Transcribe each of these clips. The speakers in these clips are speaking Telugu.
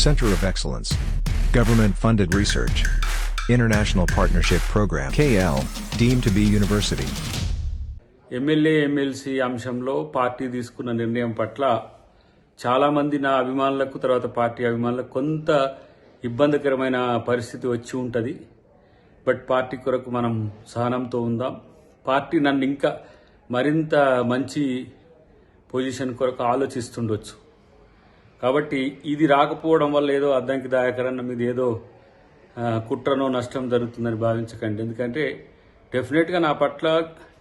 Center of Excellence. Government-funded research. International Partnership Program KL, deemed to be university. MLA MLC అంశంలో పార్టీ తీసుకున్న నిర్ణయం పట్ల చాలామంది నా అభిమానులకు తర్వాత పార్టీ అభిమానులకు కొంత ఇబ్బందికరమైన పరిస్థితి వచ్చి ఉంటుంది. బట్ పార్టీ కొరకు మనం సహనంతో ఉందాం. పార్టీ నన్ను ఇంకా మరింత మంచి పొజిషన్ కొరకు ఆలోచిస్తుండొచ్చు. కాబట్టి ఇది రాకపోవడం వల్ల ఏదో అద్దంకి దాయకరన్న మీద ఏదో కుట్రనో నష్టం జరుగుతుందని భావించకండి. ఎందుకంటే డెఫినెట్గా నా పట్ల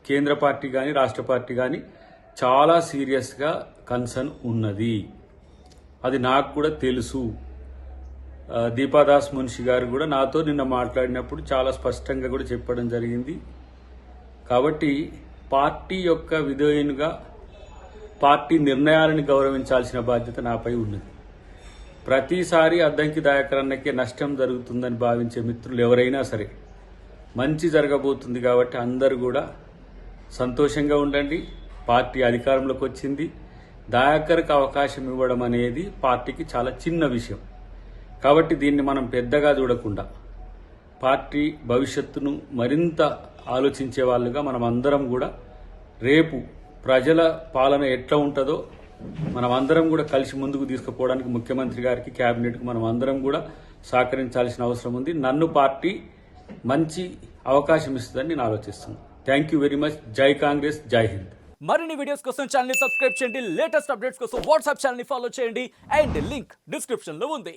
కేంద్ర పార్టీ కానీ రాష్ట్ర పార్టీ కానీ చాలా సీరియస్గా కన్సర్న్ ఉన్నది. అది నాకు కూడా తెలుసు. దీపాదాస్ మున్షి గారు కూడా నాతో నిన్న మాట్లాడినప్పుడు చాలా స్పష్టంగా కూడా చెప్పడం జరిగింది. కాబట్టి పార్టీ యొక్క విధేయునిగా పార్టీ నిర్ణయాలను గౌరవించాల్సిన బాధ్యత నాపై ఉన్నది. ప్రతిసారి అద్దంకి దాయకరన్నకే నష్టం జరుగుతుందని భావించే మిత్రులు ఎవరైనా సరే మంచి జరగబోతుంది కాబట్టి అందరూ కూడా సంతోషంగా ఉండండి. పార్టీ అధికారంలోకి వచ్చింది. దాయకర్కి అవకాశం ఇవ్వడం అనేది పార్టీకి చాలా చిన్న విషయం. కాబట్టి దీన్ని మనం పెద్దగా చూడకుండా పార్టీ భవిష్యత్తును మరింత ఆలోచించే వాళ్ళుగా మనం అందరం కూడా రేపు ప్రజల పాలన ఎట్లా ఉంటుందో మనం అందరం కూడా కలిసి ముందుకు తీసుకుపోవడానికి ముఖ్యమంత్రి గారికి క్యాబినెట్కి మనం అందరం కూడా సహకరించాల్సిన అవసరం ఉంది. నన్ను పార్టీ మంచి అవకాశం ఇస్తుందని నేను ఆలోచిస్తున్నాను. Thank you very much. జై కాంగ్రెస్, జై హింద్. మరిన్ని వీడియోస్ కోసం ఛానల్ ని సబ్స్క్రైబ్ చేయండి. లేటెస్ట్ అప్డేట్స్ కోసం వాట్సాప్ ఛానల్ ని ఫాలో చేయండి. అండ్ లింక్ డిస్క్రిప్షన్ లో ఉంది.